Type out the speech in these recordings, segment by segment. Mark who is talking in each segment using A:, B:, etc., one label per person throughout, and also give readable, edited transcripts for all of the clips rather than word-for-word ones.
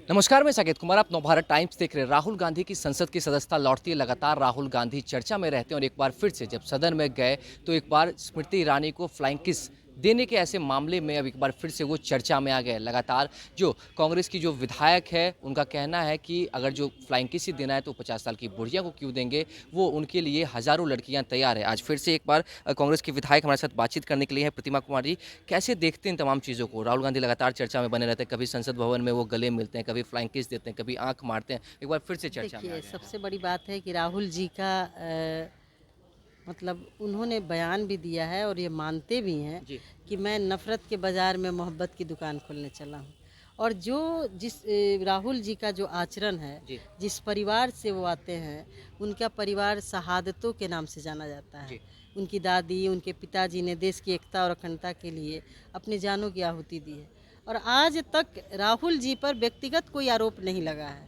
A: नमस्कार, मैं साकेत कुमार। आप नवभारत टाइम्स देख रहे हैं। राहुल गांधी की संसद की सदस्यता लौटती है। लगातार राहुल गांधी चर्चा में रहते हैं और एक बार फिर से जब सदन में गए तो एक बार स्मृति ईरानी को फ्लाइंग किस देने के ऐसे मामले में अब एक बार फिर से वो चर्चा में आ गए। लगातार जो कांग्रेस की जो विधायक है उनका कहना है कि अगर जो फ्लाइंग किस ही देना है तो 50 साल की बुढ़िया को क्यों देंगे, वो उनके लिए हज़ारों लड़कियां तैयार है। आज फिर से एक बार कांग्रेस के विधायक हमारे साथ बातचीत करने के लिए हैं। प्रतिमा कुमार जी, कैसे देखते हैं इन तमाम चीज़ों को? राहुल गांधी लगातार चर्चा में बने रहते हैं, कभी संसद भवन में वो गले मिलते हैं, कभी फ्लाइंग किस देते हैं, कभी आंख मारते हैं, एक बार फिर से चर्चा में आ
B: देखिए,
A: गए हैं।
B: सबसे बड़ी बात है कि राहुल जी का मतलब उन्होंने बयान भी दिया है और ये मानते भी हैं
A: जी।
B: कि मैं नफ़रत के बाज़ार में मोहब्बत की दुकान खोलने चला हूँ। और जो राहुल जी का जो आचरण है,
A: जी।
B: जिस परिवार से वो आते हैं, उनका परिवार शहादतों के नाम से जाना जाता है।
A: जी।
B: उनकी दादी, उनके पिताजी ने देश की एकता और अखंडता के लिए अपनी जानों की आहुति दी है। और आज तक राहुल जी पर व्यक्तिगत कोई आरोप नहीं लगा है,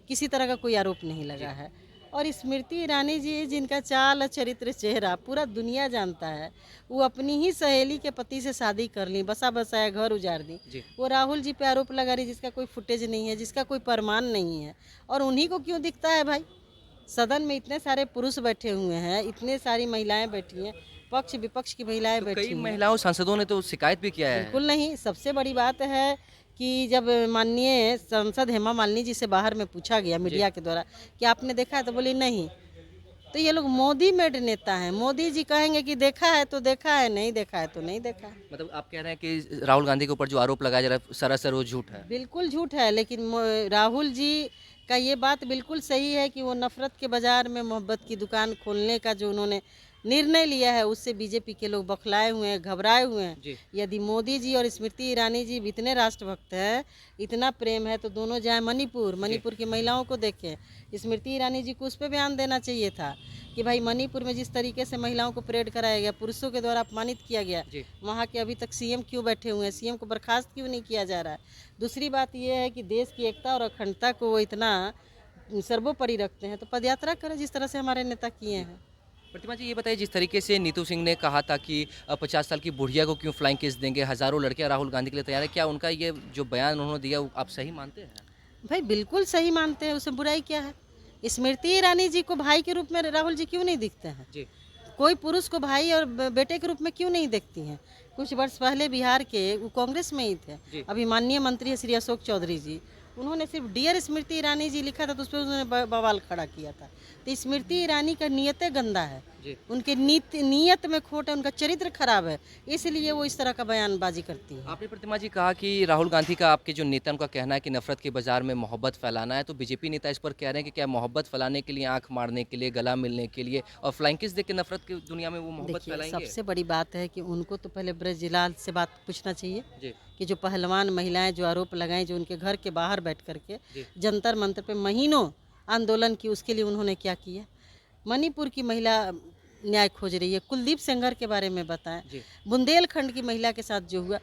B: किसी तरह का कोई आरोप नहीं लगा
A: जी।
B: है। और स्मृति ईरानी जी, जिनका चाल चरित्र चेहरा पूरा दुनिया जानता है, वो अपनी ही सहेली के पति से शादी कर ली, बसा बसाया घर उजाड़ दी।
A: जी।
B: वो राहुल जी पे आरोप लगा रही जिसका कोई फुटेज नहीं है, जिसका कोई प्रमाण नहीं है। और उन्हीं को क्यों दिखता है भाई? सदन में इतने सारे पुरुष बैठे हुए हैं, इतने सारी महिलाएं बैठी हैं, पक्ष विपक्ष की महिलाएं
A: तो कई
B: बैठी हैं।
A: महिलाओं सांसदों ने तो शिकायत भी किया है।
B: बिल्कुल नहीं, सबसे बड़ी बात है कि जब माननीय सांसद हेमा मालिनी जी से बाहर में पूछा गया
A: जी।
B: मीडिया के द्वारा कि आपने देखा है, तो बोली नहीं। तो ये लोग मोदी मेड नेता हैं। मोदी जी कहेंगे कि देखा है तो देखा है, नहीं देखा है तो नहीं देखा है।
A: मतलब आप कह रहे हैं कि राहुल गांधी के ऊपर जो आरोप लगाया जा रहा है सरासर वो झूठ है।
B: बिल्कुल झूठ है, लेकिन राहुल जी का ये बात बिल्कुल सही है कि वो नफ़रत के बाज़ार में मोहब्बत की दुकान खोलने का जो उन्होंने निर्णय लिया है, उससे बीजेपी के लोग बौखलाए हुए हैं, घबराए हुए हैं।
A: जी।
B: यदि मोदी जी और स्मृति ईरानी जी भी इतने राष्ट्रभक्त हैं, इतना प्रेम है, तो दोनों जाएं मणिपुर,
A: जी।
B: मणिपुर की महिलाओं को देखें। स्मृति ईरानी जी को उस पर बयान देना चाहिए था कि भाई मणिपुर में जिस तरीके से महिलाओं को परेड कराया गया, पुरुषों के द्वारा अपमानित किया गया,
A: जी।
B: वहाँ के अभी तक सीएम क्यों बैठे हुए हैं? सीएम को बर्खास्त क्यों नहीं किया जा रहा है? दूसरी बात यह है कि देश की एकता और अखंडता को वो इतना सर्वोपरि रखते हैं, तो पदयात्रा करें जिस तरह से हमारे नेता किए
A: जी।
B: हैं।
A: प्रतिमा जी, ये बताइए, जिस तरीके से नीतू सिंह ने कहा था कि 50 साल की बुढ़िया को क्यों फ्लाइंग किस देंगे, हज़ारों लड़कियां राहुल गांधी के लिए तैयार है, क्या उनका ये जो बयान उन्होंने दिया वो आप सही मानते हैं?
B: भाई बिल्कुल सही मानते हैं, उसमें बुराई क्या है? स्मृति ईरानी जी को भाई के रूप में राहुल जी क्यों नहीं दिखते हैं?
A: जी।
B: कोई पुरुष को भाई और बेटे के रूप में क्यों नहीं देखती हैं? कुछ वर्ष पहले बिहार के वो कांग्रेस में ही थे,
A: जी।
B: अभी माननीय मंत्री है श्री अशोक चौधरी जी, उन्होंने सिर्फ डियर स्मृति ईरानी जी लिखा था, तो उस पर उन्होंने बवाल खड़ा किया था। तो स्मृति ईरानी का नियत गंदा है,
A: जी।
B: उनके नियत में खोट है, उनका चरित्र खराब है, इसलिए वो इस तरह का बयानबाजी करती हैं।
A: आपने प्रतिमा जी कहा कि राहुल गांधी का, आपके जो नेता, उनका कहना है कि नफरत के बाजार में मोहब्बत फैलाना है, तो बीजेपी नेता इस पर कह रहे हैं कि क्या मोहब्बत फैलाने के लिए, आंख मारने के लिए, गला मिलने के लिए और फ्लाइंग किस देख के नफरत की दुनिया में वो मोहब्बत
B: देखिए,
A: फैलाएंगे?
B: सबसे बड़ी बात है कि उनको तो पहले ब्रजलाल से बात पूछना चाहिए
A: जी।
B: कि जो पहलवान महिलाएं जो आरोप लगाएं, जो उनके घर के बाहर बैठ करके
A: जी।
B: जंतर मंतर पे महीनों आंदोलन की, उसके लिए उन्होंने क्या किया? मणिपुर की महिला न्याय खोज रही है, कुलदीप सेंगर के बारे में बताएं,
A: जी।
B: बुंदेलखंड की महिला के साथ जो हुआ,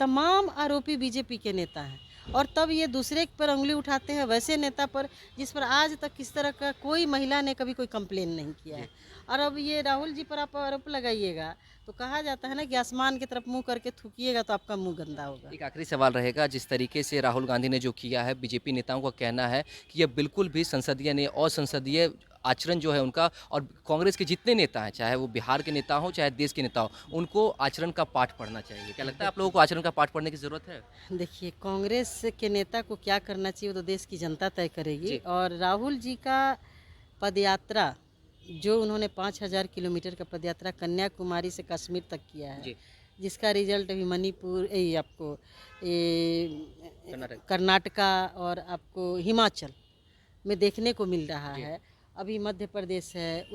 B: तमाम आरोपी बीजेपी के नेता हैं। और तब ये दूसरे पर उंगली उठाते हैं वैसे नेता पर जिस पर आज तक किस तरह का कोई महिला ने कभी कोई कंप्लेन नहीं किया
A: जी।
B: है। और अब ये राहुल जी पर आप आरोप लगाइएगा, तो कहा जाता है ना कि आसमान की तरफ मुंह करके थूकिएगा तो आपका मुंह गंदा होगा।
A: एक आखिरी सवाल रहेगा, जिस तरीके से राहुल गांधी ने जो किया है, बीजेपी नेताओं का कहना है कि ये बिल्कुल भी संसदीय नहीं, असंसदीय आचरण जो है उनका, और कांग्रेस के जितने नेता हैं, चाहे वो बिहार के नेता हों चाहे देश के नेता हों, उनको आचरण का पाठ पढ़ना चाहिए। क्या लगता है आप लोगों को आचरण का पाठ पढ़ने की जरूरत है?
B: देखिए, कांग्रेस के नेता को क्या करना चाहिए वो तो देश की जनता तय करेगी।
A: जी।
B: और राहुल जी का पदयात्रा, जो उन्होंने 5,000 किलोमीटर का पदयात्रा कन्याकुमारी से कश्मीर तक किया है,
A: जी।
B: जिसका रिजल्ट अभी मणिपुर, आपको
A: कर्नाटक।
B: कर्नाटका और आपको हिमाचल में देखने को मिल रहा
A: जी।
B: है। अभी मध्य प्रदेश है,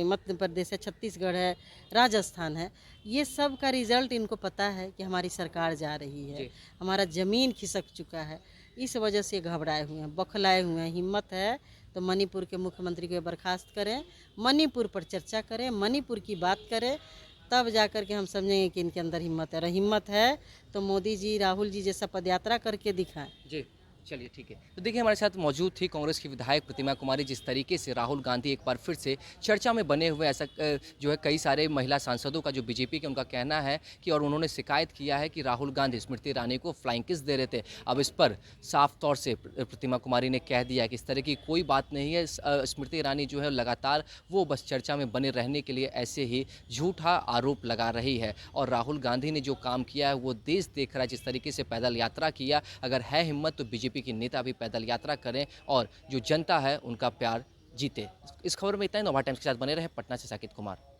B: मध्य प्रदेश है, छत्तीसगढ़ है, राजस्थान है। ये सब का रिजल्ट इनको पता है कि हमारी सरकार जा रही है,
A: जी।
B: हमारा ज़मीन खिसक चुका है। इस वजह से घबराए हुए हैं, बौखलाए हुए हैं। हिम्मत है तो मणिपुर के मुख्यमंत्री को बर्खास्त करें, मणिपुर पर चर्चा करें, मणिपुर की बात करें, तब जा कर के हम समझेंगे कि इनके अंदर हिम्मत है। और हिम्मत है तो मोदी जी, राहुल जी जैसा पदयात्रा करके दिखाएं।
A: जी। चलिए ठीक है। तो देखिए हमारे साथ मौजूद थी कांग्रेस की विधायक प्रतिमा कुमारी। जिस तरीके से राहुल गांधी एक बार फिर से चर्चा में बने हुए, ऐसा जो है कई सारे महिला सांसदों का जो बीजेपी के उनका कहना है कि, और उन्होंने शिकायत किया है कि राहुल गांधी स्मृति ईरानी को फ्लाइंग किस दे रहे थे। अब इस पर साफ तौर से प्रतिमा कुमारी ने कह दिया कि इस तरह की कोई बात नहीं है। स्मृति ईरानी जो है लगातार वो बस चर्चा में बने रहने के लिए ऐसे ही झूठा आरोप लगा रही है, और राहुल गांधी ने जो काम किया है वो देश देख रहा है। जिस तरीके से पैदल यात्रा किया, अगर है हिम्मत तो बीजेपी के नेता भी पैदल यात्रा करें और जो जनता है उनका प्यार जीते। इस खबर में इतना ही। नोभा टाइम्स के साथ बने रहे। पटना से साकिब कुमार।